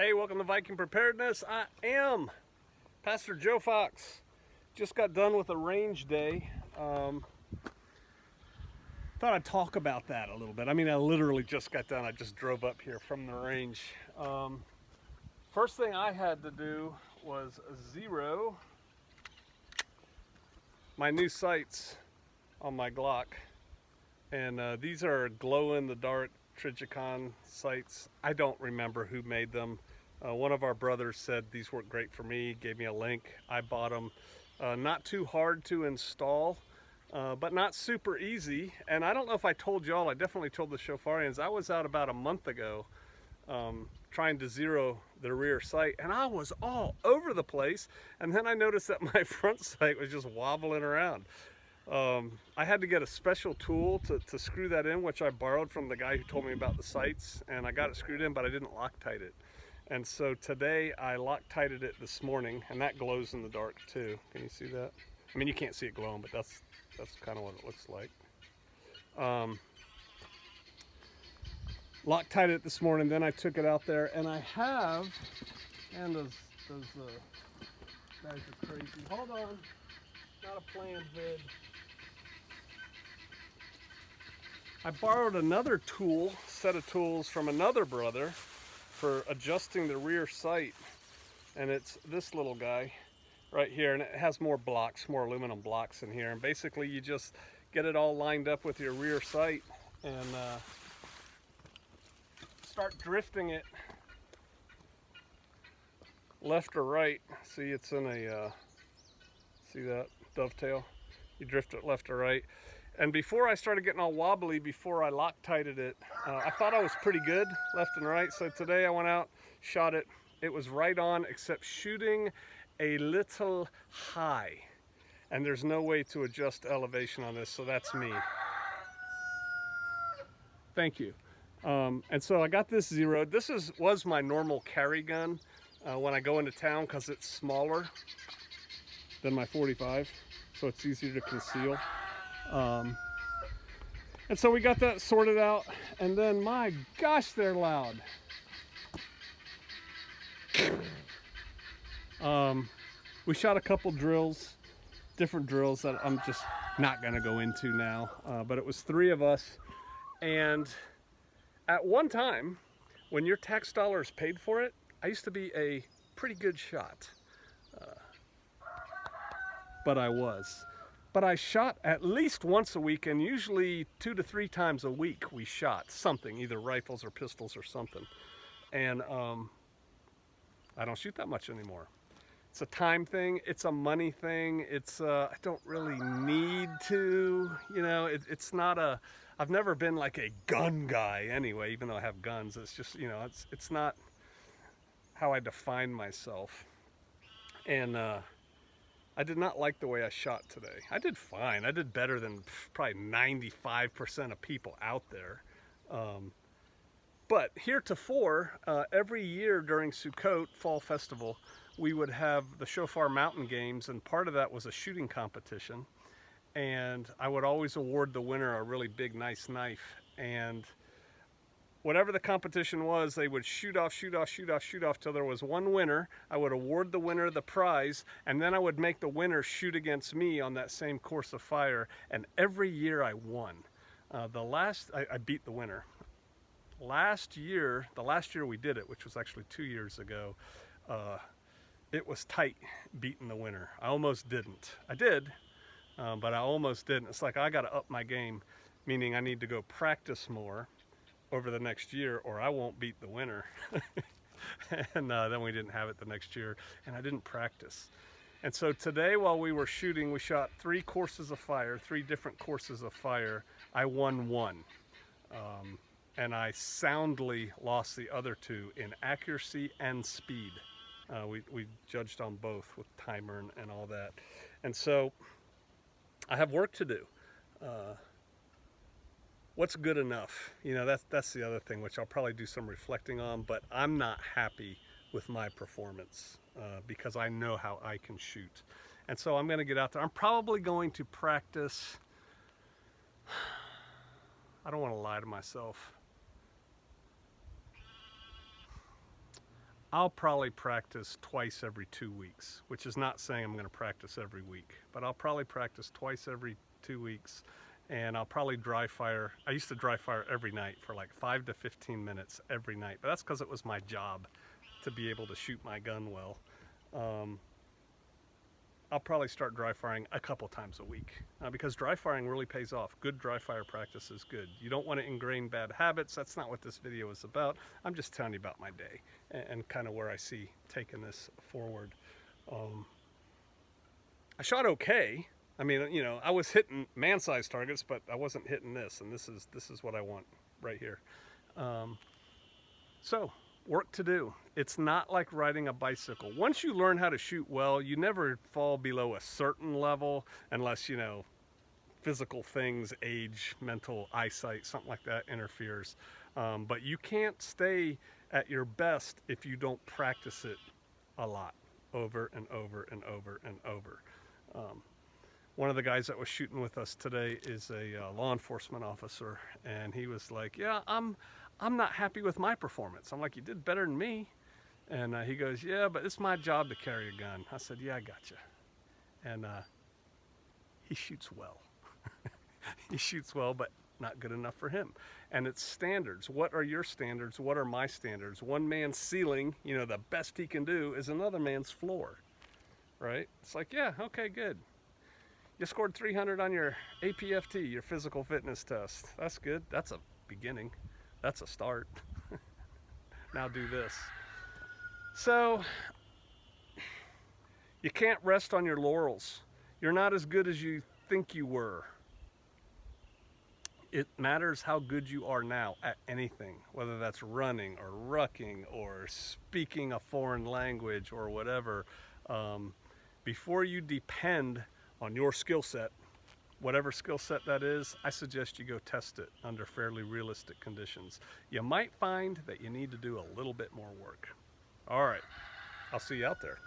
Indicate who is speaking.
Speaker 1: Hey, welcome to Viking Preparedness. I am Pastor Joe Fox. Just got done with a range day. Thought I'd talk about that a little bit. I mean, I literally just got done. I just drove up here from the range. First thing I had to do was zero my new sights on my Glock. And these are glow-in-the-dark Trijicon sights. I don't remember who made them. One of our brothers said these work great for me, gave me a link. I bought them. Not too hard to install, but not super easy. And I don't know if I told y'all, I definitely told the Shofarians, I was out about a month ago trying to zero the rear sight, and I was all over the place. And then I noticed that my front sight was just wobbling around. I had to get a special tool to screw that in, which I borrowed from the guy who told me about the sights, and I got it screwed in, but I didn't Loctite it. And so today I Loctited it this morning, and that glows in the dark too. Can you see that? I mean, you can't see it glowing, but that's kind of what it looks like. Loctited it this morning, then I took it out there, and I have, and those guys are crazy. Hold on, not a planned vid. I borrowed another tool, set of tools from another brother for adjusting the rear sight, and it's this little guy right here, and it has more blocks, more aluminum blocks in here, and basically you just get it all lined up with your rear sight and start drifting it left or right. See, it's in a see that dovetail? You drift it left or right. And before I started getting all wobbly, before I Loctited it, I thought I was pretty good left and right. So today I went out, shot it. It was right on, except shooting a little high. And there's no way to adjust elevation on this, so that's me. Thank you. And so I got this zeroed. This was my normal carry gun when I go into town, because it's smaller than my 45, so it's easier to conceal. And so we got that sorted out, and then my gosh, they're loud. We shot a couple drills, different drills that I'm just not gonna go into now, but it was 3 of us, and at one time, when your tax dollars paid for it, I used to be a pretty good shot, but I shot at least once a week, and usually 2 to 3 times a week we shot something, either rifles or pistols or something. And I don't shoot that much anymore. It's a time thing, it's a money thing, it's I don't really need to, you know, it's not a, I've never been like a gun guy anyway, even though I have guns. It's just, you know, it's not how I define myself. And I did not like the way I shot today. I did fine. I did better than probably 95% of people out there. But heretofore, every year during Sukkot Fall Festival, we would have the Shofar Mountain Games, and part of that was a shooting competition. And I would always award the winner a really big, nice knife. And whatever the competition was, they would shoot off till there was one winner. I would award the winner the prize, and then I would make the winner shoot against me on that same course of fire. And every year I won. I beat the winner. The last year we did it, which was actually 2 years ago, it was tight beating the winner. I almost didn't. I did, but I almost didn't. It's like I got to up my game, meaning I need to go practice more over the next year, or I won't beat the winner. And then we didn't have it the next year, and I didn't practice. And so today, while we were shooting, we shot 3 courses of fire, 3 different courses of fire. I won 1. And I soundly lost the other 2 in accuracy and speed. We judged on both with timer and all that. And so I have work to do. What's good enough? You know, that's the other thing, which I'll probably do some reflecting on, but I'm not happy with my performance because I know how I can shoot. And so I'm gonna get out there. I'm probably going to practice, I don't wanna lie to myself. I'll probably practice twice every 2 weeks, which is not saying I'm going to practice every week, but I'll probably practice twice every 2 weeks, and I'll probably dry fire. I used to dry fire every night for like 5 to 15 minutes every night, but that's because it was my job to be able to shoot my gun well. I'll probably start dry firing a couple times a week because dry firing really pays off. Good dry fire practice is good. You don't want to ingrain bad habits. That's not what this video is about. I'm just telling you about my day and kind of where I see taking this forward. I shot okay. I mean, you know, I was hitting man-sized targets, but I wasn't hitting this, and this is what I want right here. So, work to do. It's not like riding a bicycle. Once you learn how to shoot well, you never fall below a certain level unless, you know, physical things, age, mental eyesight, something like that interferes. But you can't stay at your best if you don't practice it a lot, over and over and over and over. One of the guys that was shooting with us today is a law enforcement officer, and he was like, yeah, I'm not happy with my performance. I'm like, you did better than me. And he goes, yeah, but it's my job to carry a gun. I said, yeah, I got you. And he shoots well. He shoots well, but not good enough for him. And it's standards. What are your standards? What are my standards? One man's ceiling, you know, the best he can do is another man's floor, right? It's like, yeah, okay, good. You scored 300 on your APFT, your physical fitness test. That's good. That's a beginning. That's a start. Now do this. So, you can't rest on your laurels. You're not as good as you think you were. It matters how good you are now at anything, whether that's running or rucking or speaking a foreign language or whatever. Before you depend on your skill set, whatever skill set that is, I suggest you go test it under fairly realistic conditions. You might find that you need to do a little bit more work. All right, I'll see you out there.